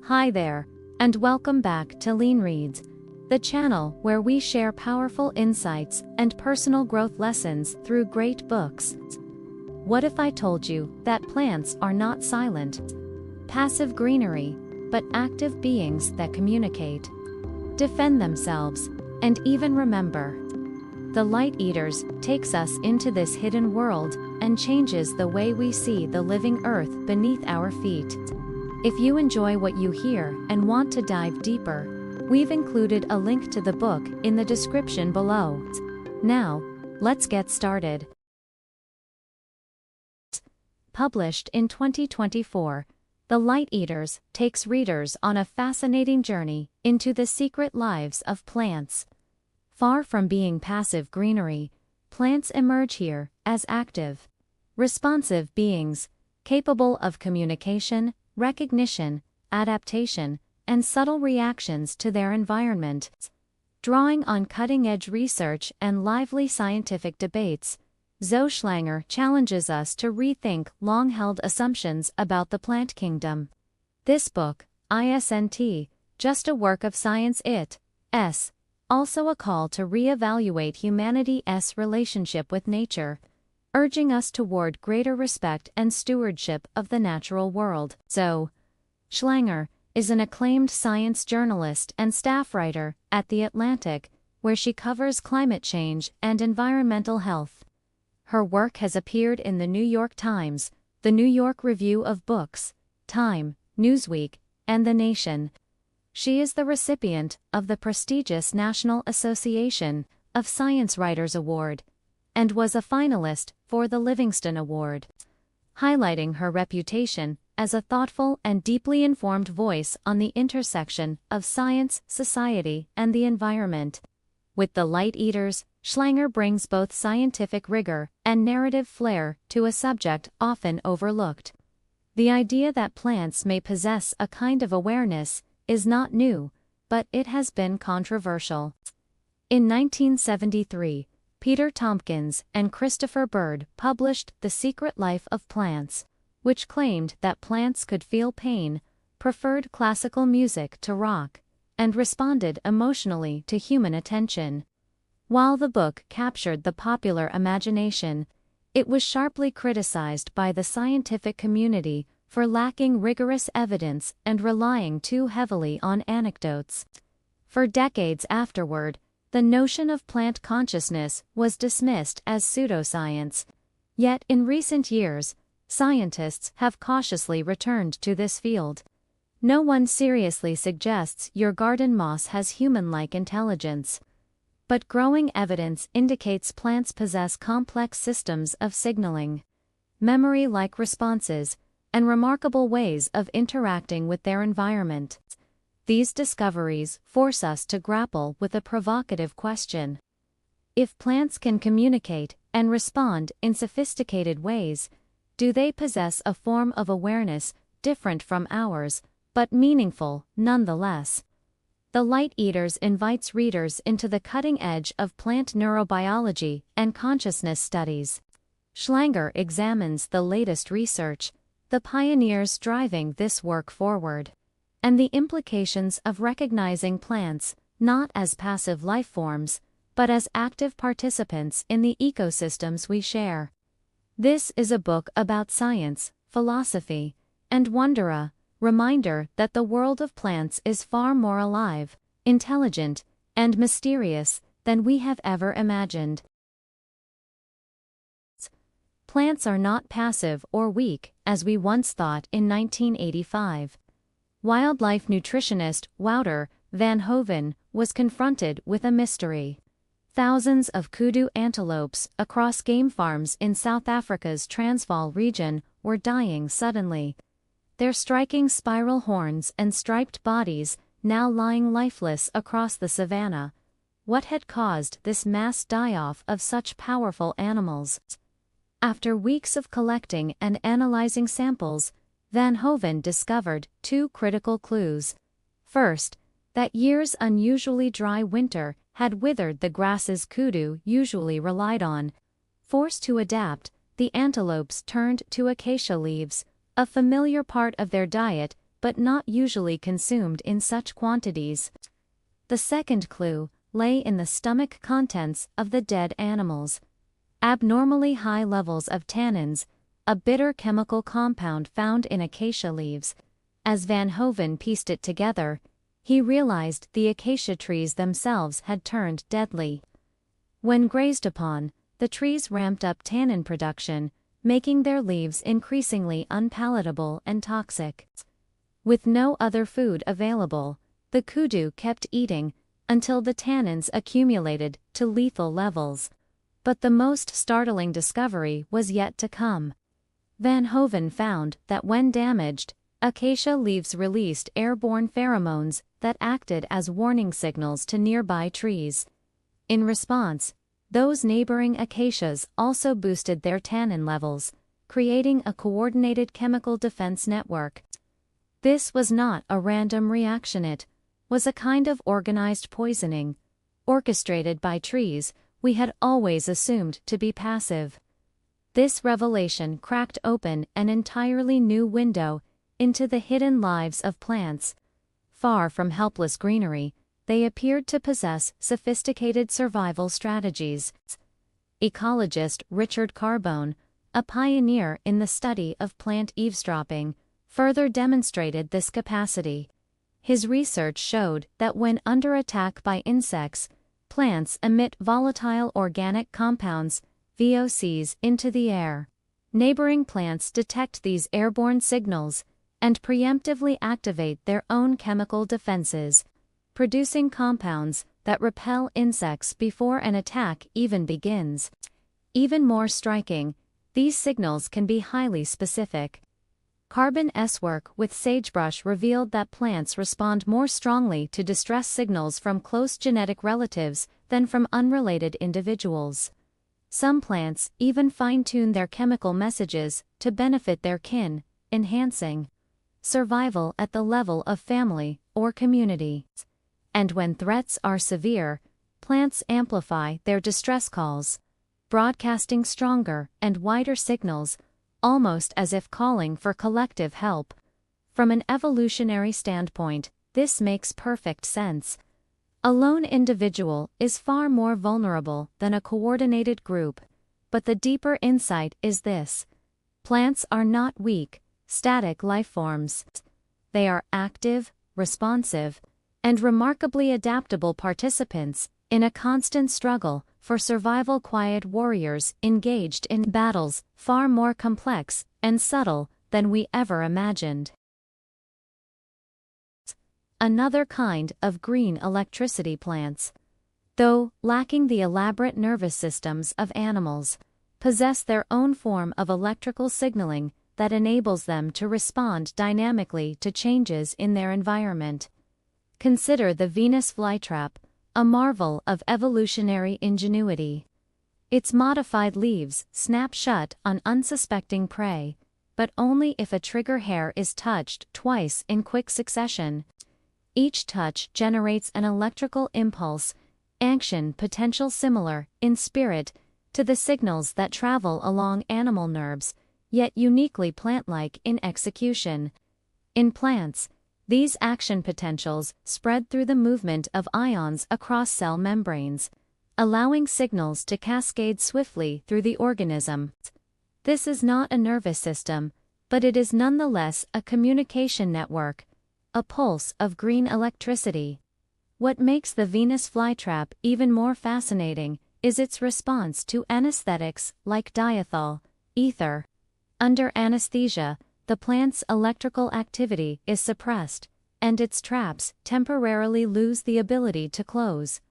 Hi there, and welcome back to LeanReads, the channel where we share powerful insights and personal growth lessons through great books. What if I told you that plants are not silent, passive greenery, but active beings that communicate, defend themselves, and even remember? The Light Eaters takes us into this hidden world and changes the way we see the living earth beneath our feet. If you enjoy what you hear and want to dive deeper, we've included a link to the book in the description below. Now, let's get started. Published in 2024, The Light Eaters takes readers on a fascinating journey into the secret lives of plants. Far from being passive greenery, plants emerge here as active, responsive beings, capable of communication, recognition, adaptation, and subtle reactions to their environment. Drawing on cutting-edge research and lively scientific debates, Zoë Schlanger challenges us to rethink long-held assumptions about the plant kingdom. This book, isn't just a work of science, it's also a call to re-evaluate humanity's relationship with nature, urging us toward greater respect and stewardship of the natural world. Zoë Schlanger is an acclaimed science journalist and staff writer at The Atlantic, where she covers climate change and environmental health. Her work has appeared in the New York Times, the New York Review of Books, Time, Newsweek, and The Nation. She is the recipient of the prestigious National Association of Science Writers Award, and was a finalist for the Livingston Award, highlighting her reputation as a thoughtful and deeply informed voice on the intersection of science, society, and the environment. With The Light Eaters, Schlanger brings both scientific rigor and narrative flair to a subject often overlooked. The idea that plants may possess a kind of awareness is not new, but it has been controversial. In 1973, Peter Tompkins and Christopher Bird published The Secret Life of Plants, which claimed that plants could feel pain, preferred classical music to rock, and responded emotionally to human attention. While the book captured the popular imagination, it was sharply criticized by the scientific community for lacking rigorous evidence and relying too heavily on anecdotes. For decades afterward, the notion of plant consciousness was dismissed as pseudoscience. Yet in recent years, scientists have cautiously returned to this field. No one seriously suggests your garden moss has human-like intelligence. But growing evidence indicates plants possess complex systems of signaling, memory-like responses, and remarkable ways of interacting with their environment. These discoveries force us to grapple with a provocative question. If plants can communicate and respond in sophisticated ways, do they possess a form of awareness different from ours, but meaningful nonetheless? The Light Eaters invites readers into the cutting edge of plant neurobiology and consciousness studies. Schlanger examines the latest research, the pioneers driving this work forward, and the implications of recognizing plants not as passive life forms, but as active participants in the ecosystems we share. This is a book about science, philosophy, and wonder, a reminder that the world of plants is far more alive, intelligent, and mysterious than we have ever imagined. Plants are not passive or weak, as we once thought in 1985. Wildlife nutritionist Wouter van Hoven was confronted with a mystery. Thousands of kudu antelopes across game farms in South Africa's Transvaal region were dying suddenly, their striking spiral horns and striped bodies now lying lifeless across the savanna. What had caused this mass die-off of such powerful animals? After weeks of collecting and analyzing samples, Van Hoven discovered two critical clues. First, that year's unusually dry winter had withered the grasses kudu usually relied on. Forced to adapt, the antelopes turned to acacia leaves, a familiar part of their diet, but not usually consumed in such quantities. The second clue lay in the stomach contents of the dead animals. Abnormally high levels of tannins, a bitter chemical compound found in acacia leaves. As Van Hoven pieced it together, he realized the acacia trees themselves had turned deadly. When grazed upon, the trees ramped up tannin production, making their leaves increasingly unpalatable and toxic. With no other food available, the kudu kept eating until the tannins accumulated to lethal levels. But the most startling discovery was yet to come. Van Hoven found that when damaged, acacia leaves released airborne pheromones that acted as warning signals to nearby trees. In response, those neighboring acacias also boosted their tannin levels, creating a coordinated chemical defense network. This was not a random reaction, it was a kind of organized poisoning, orchestrated by trees we had always assumed to be passive. This revelation cracked open an entirely new window into the hidden lives of plants. Far from helpless greenery, they appeared to possess sophisticated survival strategies. Ecologist Richard Carbone, a pioneer in the study of plant eavesdropping, further demonstrated this capacity. His research showed that when under attack by insects, plants emit volatile organic compounds, VOCs, into the air. Neighboring plants detect these airborne signals and preemptively activate their own chemical defenses, producing compounds that repel insects before an attack even begins. Even more striking, these signals can be highly specific. Carbone's work with sagebrush revealed that plants respond more strongly to distress signals from close genetic relatives than from unrelated individuals. Some plants even fine-tune their chemical messages to benefit their kin, enhancing survival at the level of family or community. And when threats are severe, plants amplify their distress calls, broadcasting stronger and wider signals, almost as if calling for collective help. From an evolutionary standpoint, this makes perfect sense. A lone individual is far more vulnerable than a coordinated group, but the deeper insight is this: plants are not weak, static lifeforms. They are active, responsive, and remarkably adaptable participants in a constant struggle for survival, quiet warriors engaged in battles far more complex and subtle than we ever imagined. Another kind of green electricity plants, though lacking the elaborate nervous systems of animals, possess their own form of electrical signaling that enables them to respond dynamically to changes in their environment. Consider the Venus flytrap, a marvel of evolutionary ingenuity. Its modified leaves snap shut on unsuspecting prey, but only if a trigger hair is touched twice in quick succession. Each touch generates an electrical impulse, action potential similar, in spirit, to the signals that travel along animal nerves, yet uniquely plant-like in execution. In plants, these action potentials spread through the movement of ions across cell membranes, allowing signals to cascade swiftly through the organism. This is not a nervous system, but it is nonetheless a communication network, a pulse of green electricity. What makes the Venus flytrap even more fascinating is its response to anesthetics like diethol, ether. Under anesthesia, the plant's electrical activity is suppressed, and its traps temporarily lose the ability to close.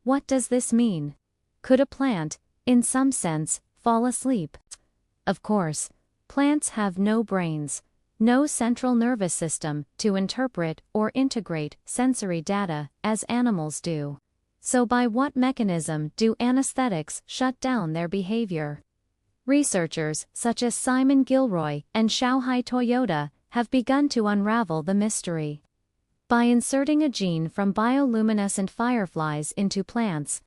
What does this mean? Could a plant, in some sense, fall asleep? Of course, plants have no brains, no central nervous system to interpret or integrate sensory data as animals do. So by what mechanism do anesthetics shut down their behavior? Researchers such as Simon Gilroy and Xiaohai Toyota have begun to unravel the mystery. By inserting a gene from bioluminescent fireflies into plants,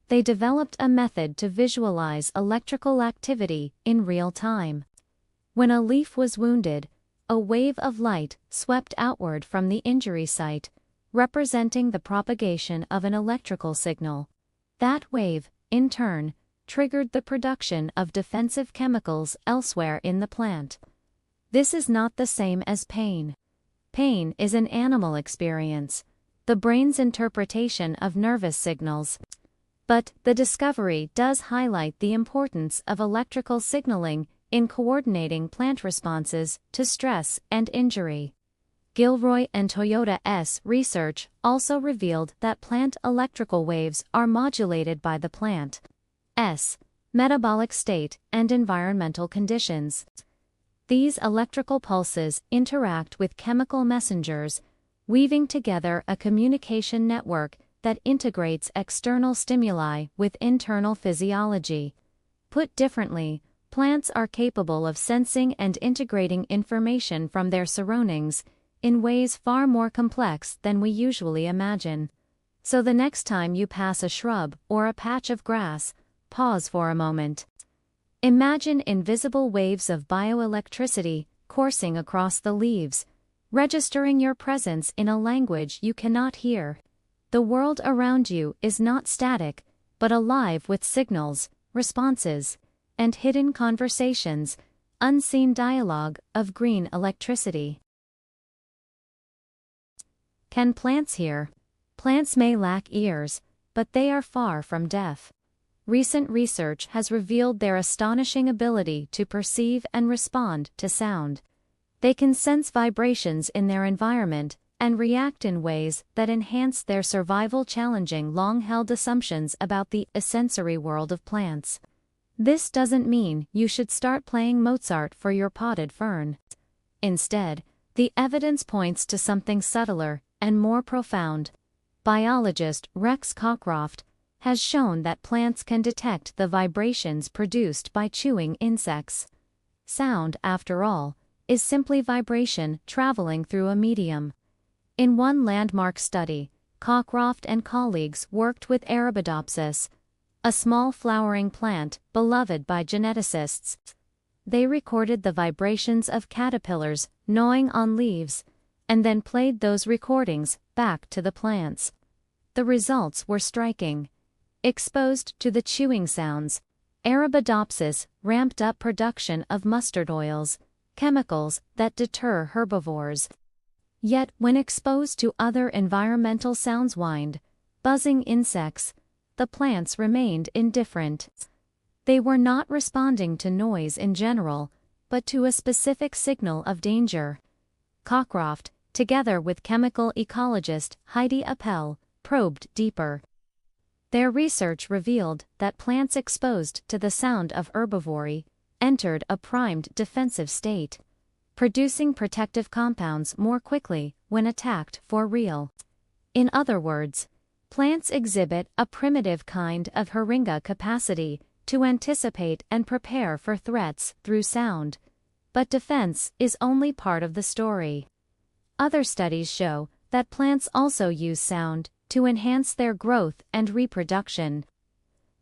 they developed a method to visualize electrical activity in real time. When a leaf was wounded, a wave of light swept outward from the injury site, representing the propagation of an electrical signal. That wave, in turn, triggered the production of defensive chemicals elsewhere in the plant. This is not the same as pain. Pain is an animal experience, the brain's interpretation of nervous signals. But the discovery does highlight the importance of electrical signaling in coordinating plant responses to stress and injury. Gilroy and Toyoda's research also revealed that plant electrical waves are modulated by the plant's metabolic state and environmental conditions. These electrical pulses interact with chemical messengers, weaving together a communication network that integrates external stimuli with internal physiology. Put differently, plants are capable of sensing and integrating information from their surroundings in ways far more complex than we usually imagine. So the next time you pass a shrub or a patch of grass, pause for a moment. Imagine invisible waves of bioelectricity coursing across the leaves, registering your presence in a language you cannot hear. The world around you is not static, but alive with signals, responses, and hidden conversations, unseen dialogue of green electricity. Can plants hear? Plants may lack ears, but they are far from deaf. Recent research has revealed their astonishing ability to perceive and respond to sound. They can sense vibrations in their environment and react in ways that enhance their survival, challenging long-held assumptions about the sensory world of plants. This doesn't mean you should start playing Mozart for your potted fern. Instead, the evidence points to something subtler and more profound. Biologist Rex Cockcroft has shown that plants can detect the vibrations produced by chewing insects. Sound, after all, is simply vibration traveling through a medium. In one landmark study, Cockcroft and colleagues worked with Arabidopsis, a small flowering plant beloved by geneticists. They recorded the vibrations of caterpillars gnawing on leaves, and then played those recordings back to the plants. The results were striking. Exposed to the chewing sounds, Arabidopsis ramped up production of mustard oils, chemicals that deter herbivores. Yet when exposed to other environmental sounds, whined, buzzing insects, the plants remained indifferent. They were not responding to noise in general, but to a specific signal of danger. Cockcroft, together with chemical ecologist Heidi Appel, probed deeper. Their research revealed that plants exposed to the sound of herbivory entered a primed defensive state, producing protective compounds more quickly when attacked for real. In other words, plants exhibit a primitive kind of Heringa capacity to anticipate and prepare for threats through sound. But defense is only part of the story. Other studies show that plants also use sound to enhance their growth and reproduction.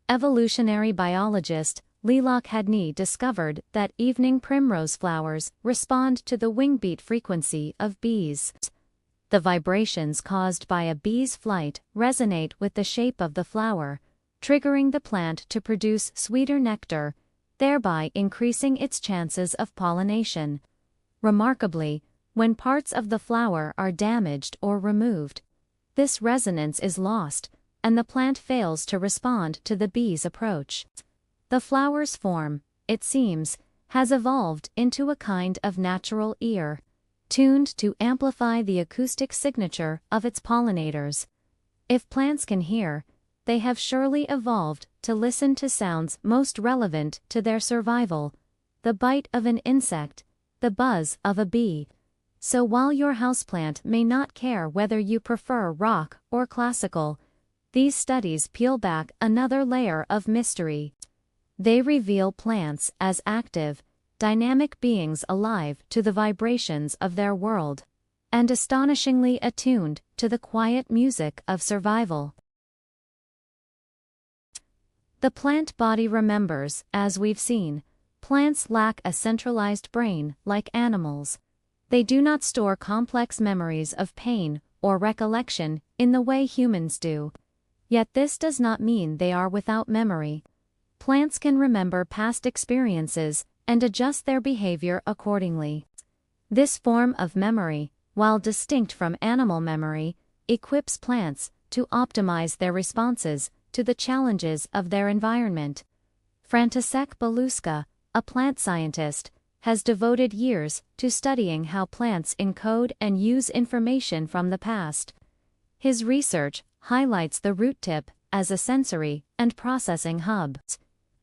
Evolutionary biologist Leland Hadney discovered that evening primrose flowers respond to the wingbeat frequency of bees. The vibrations caused by a bee's flight resonate with the shape of the flower, triggering the plant to produce sweeter nectar, thereby increasing its chances of pollination. Remarkably, when parts of the flower are damaged or removed, this resonance is lost, and the plant fails to respond to the bee's approach. The flower's form, it seems, has evolved into a kind of natural ear, tuned to amplify the acoustic signature of its pollinators. If plants can hear, they have surely evolved to listen to sounds most relevant to their survival: the bite of an insect, the buzz of a bee. So while your houseplant may not care whether you prefer rock or classical, these studies peel back another layer of mystery. They reveal plants as active, dynamic beings alive to the vibrations of their world, and astonishingly attuned to the quiet music of survival. The plant body remembers. As we've seen, plants lack a centralized brain like animals. They do not store complex memories of pain or recollection in the way humans do. Yet this does not mean they are without memory. Plants can remember past experiences and adjust their behavior accordingly. This form of memory, while distinct from animal memory, equips plants to optimize their responses to the challenges of their environment. František Belouska, a plant scientist, has devoted years to studying how plants encode and use information from the past. His research highlights the root tip as a sensory and processing hub.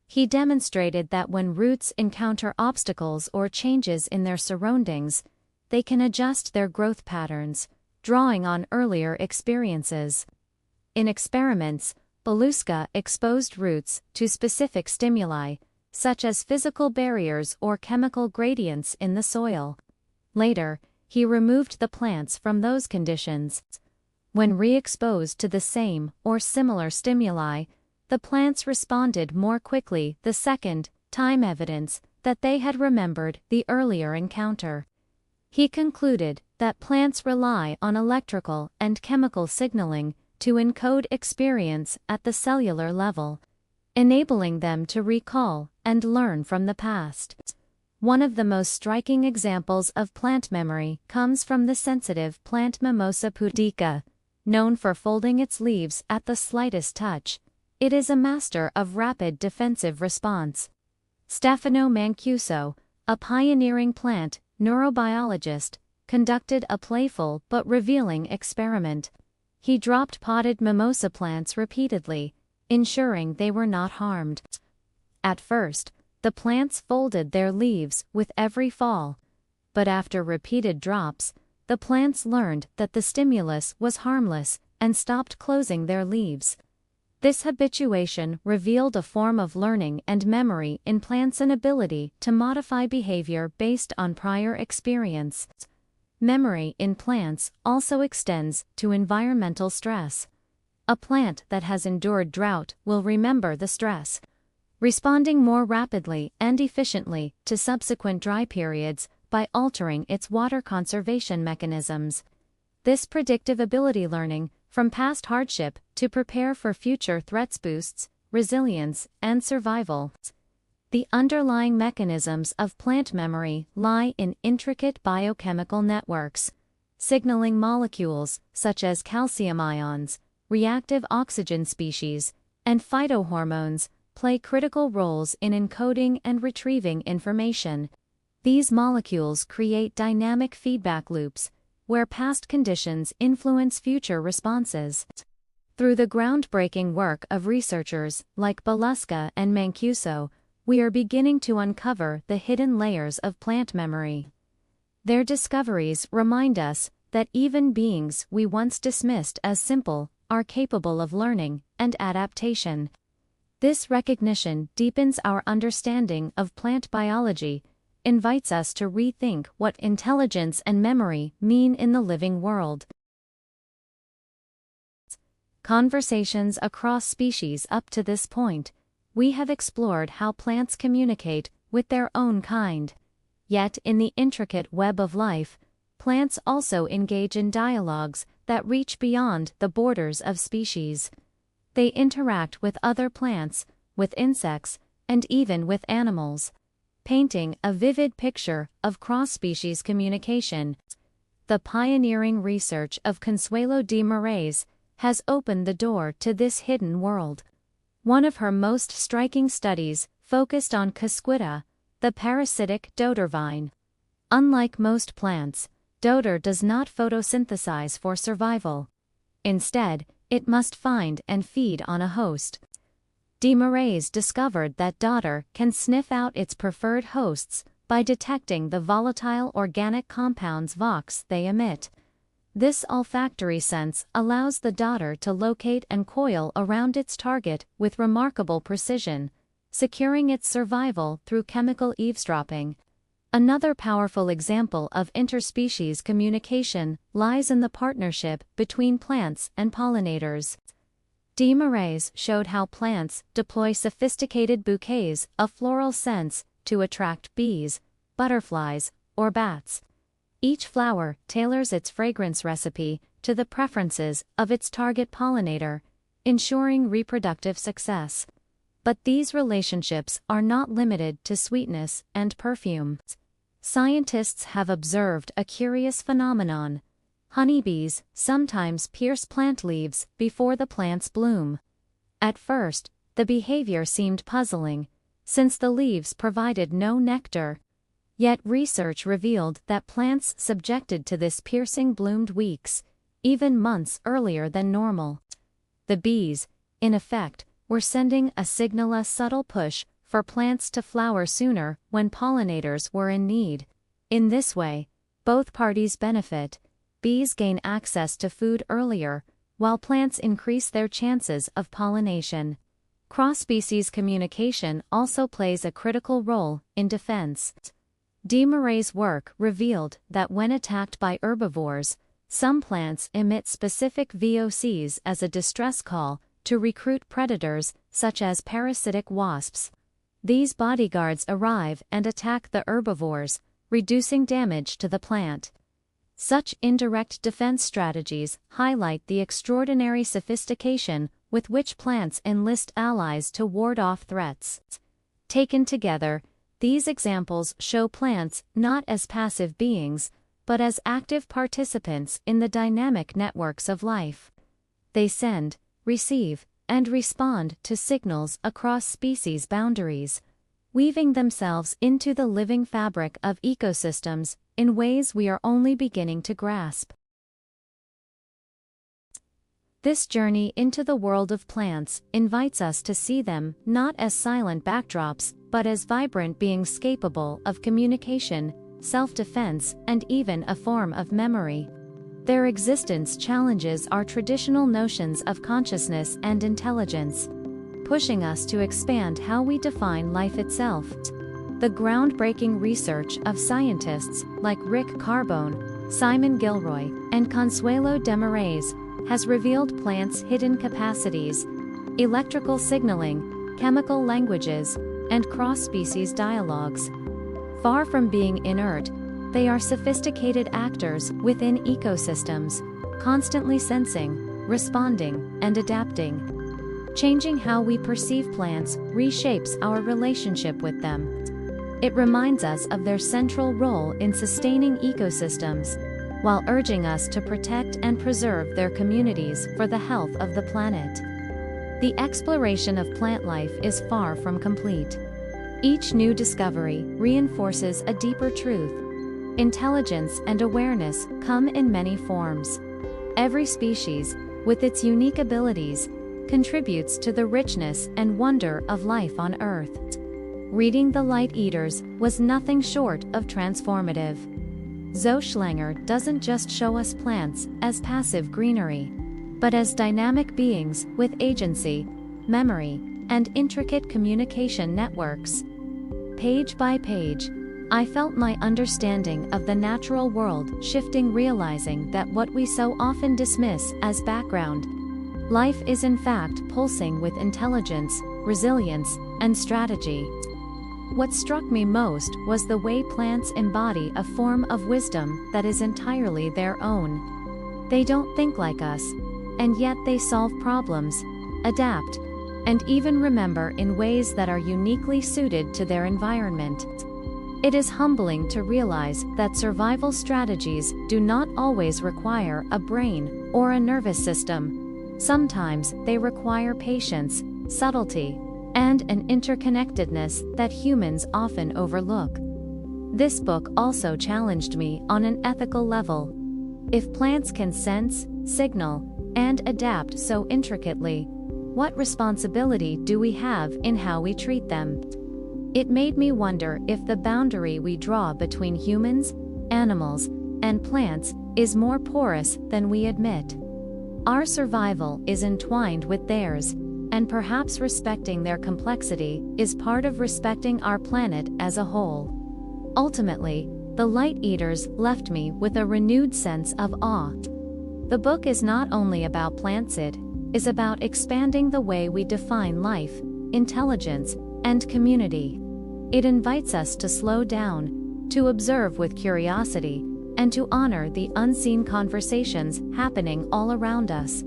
He demonstrated that when roots encounter obstacles or changes in their surroundings, they can adjust their growth patterns, drawing on earlier experiences. In experiments, Belouska exposed roots to specific stimuli, such as physical barriers or chemical gradients in the soil. Later, he removed the plants from those conditions. When re-exposed to the same or similar stimuli, the plants responded more quickly the second time, evidence that they had remembered the earlier encounter. He concluded that plants rely on electrical and chemical signaling to encode experience at the cellular level, enabling them to recall and learn from the past. One of the most striking examples of plant memory comes from the sensitive plant Mimosa pudica. Known for folding its leaves at the slightest touch, it is a master of rapid defensive response. Stefano Mancuso, a pioneering plant neurobiologist, conducted a playful but revealing experiment. He dropped potted mimosa plants repeatedly, ensuring they were not harmed. At first, the plants folded their leaves with every fall, but after repeated drops, the plants learned that the stimulus was harmless and stopped closing their leaves. This habituation revealed a form of learning and memory in plants, an ability to modify behavior based on prior experience. Memory in plants also extends to environmental stress. A plant that has endured drought will remember the stress, responding more rapidly and efficiently to subsequent dry periods by altering its water conservation mechanisms. This predictive ability learning from past hardship to prepare for future threats boosts resilience and survival. The underlying mechanisms of plant memory lie in intricate biochemical networks. Signaling molecules such as calcium ions, reactive oxygen species, and phytohormones play critical roles in encoding and retrieving information. These molecules create dynamic feedback loops, where past conditions influence future responses. Through the groundbreaking work of researchers like Belouska and Mancuso, we are beginning to uncover the hidden layers of plant memory. Their discoveries remind us that even beings we once dismissed as simple are capable of learning and adaptation. This recognition deepens our understanding of plant biology, invites us to rethink what intelligence and memory mean in the living world. Conversations across species. Up to this point, we have explored how plants communicate with their own kind. Yet in the intricate web of life, plants also engage in dialogues that reach beyond the borders of species. They interact with other plants, with insects, and even with animals, painting a vivid picture of cross-species communication. The pioneering research of Consuelo de Moraes has opened the door to this hidden world. One of her most striking studies focused on Cusquita, the parasitic dodder vine. Unlike most plants, dodder does not photosynthesize for survival. Instead, it must find and feed on a host. De Moraes discovered that dodder can sniff out its preferred hosts by detecting the volatile organic compounds VOX they emit. This olfactory sense allows the dodder to locate and coil around its target with remarkable precision, securing its survival through chemical eavesdropping. Another powerful example of interspecies communication lies in the partnership between plants and pollinators. De Moraes showed how plants deploy sophisticated bouquets of floral scents to attract bees, butterflies, or bats. Each flower tailors its fragrance recipe to the preferences of its target pollinator, ensuring reproductive success. But these relationships are not limited to sweetness and perfume. Scientists have observed a curious phenomenon. Honeybees sometimes pierce plant leaves before the plants bloom. At first, the behavior seemed puzzling, since the leaves provided no nectar. Yet research revealed that plants subjected to this piercing bloomed weeks, even months earlier than normal. The bees, in effect, were sending a subtle push for plants to flower sooner when pollinators were in need. In this way, both parties benefit. Bees gain access to food earlier, while plants increase their chances of pollination. Cross-species communication also plays a critical role in defense. Murray's work revealed that when attacked by herbivores, some plants emit specific VOCs as a distress call to recruit predators such as parasitic wasps. These bodyguards arrive and attack the herbivores, reducing damage to the plant. Such indirect defense strategies highlight the extraordinary sophistication with which plants enlist allies to ward off threats. Taken together, these examples show plants not as passive beings, but as active participants in the dynamic networks of life. They send, receive, and respond to signals across species boundaries, weaving themselves into the living fabric of ecosystems in ways we are only beginning to grasp. This journey into the world of plants invites us to see them not as silent backdrops, but as vibrant beings capable of communication, self-defense, and even a form of memory. Their existence challenges our traditional notions of consciousness and intelligence, pushing us to expand how we define life itself. The groundbreaking research of scientists like Rick Carbone, Simon Gilroy, and Consuelo Desmarais has revealed plants' hidden capacities, electrical signaling, chemical languages, and cross-species dialogues. Far from being inert, they are sophisticated actors within ecosystems, constantly sensing, responding, and adapting. Changing how we perceive plants reshapes our relationship with them. It reminds us of their central role in sustaining ecosystems, while urging us to protect and preserve their communities for the health of the planet. The exploration of plant life is far from complete. Each new discovery reinforces a deeper truth. Intelligence and awareness come in many forms. Every species, with its unique abilities, contributes to the richness and wonder of life on Earth. Reading The Light Eaters was nothing short of transformative. Zoë Schlanger doesn't just show us plants as passive greenery, but as dynamic beings with agency, memory, and intricate communication networks. Page by page, I felt my understanding of the natural world shifting, realizing that what we so often dismiss as background life is in fact pulsing with intelligence, resilience, and strategy. What struck me most was the way plants embody a form of wisdom that is entirely their own. They don't think like us, and yet they solve problems, adapt, and even remember in ways that are uniquely suited to their environment. It is humbling to realize that survival strategies do not always require a brain or a nervous system. Sometimes they require patience, subtlety, and an interconnectedness that humans often overlook. This book also challenged me on an ethical level. If plants can sense, signal, and adapt so intricately, what responsibility do we have in how we treat them? It made me wonder if the boundary we draw between humans, animals, and plants is more porous than we admit. Our survival is entwined with theirs, and perhaps respecting their complexity is part of respecting our planet as a whole. Ultimately, The Light Eaters left me with a renewed sense of awe. The book is not only about plants, it is about expanding the way we define life, intelligence, and community. It invites us to slow down, to observe with curiosity, and to honor the unseen conversations happening all around us.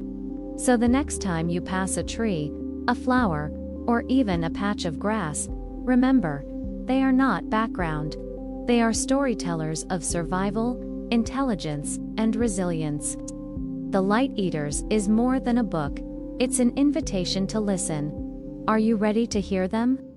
So the next time you pass a tree, a flower, or even a patch of grass, remember, they are not background. They are storytellers of survival, intelligence, and resilience. The Light Eaters is more than a book, it's an invitation to listen. Are you ready to hear them?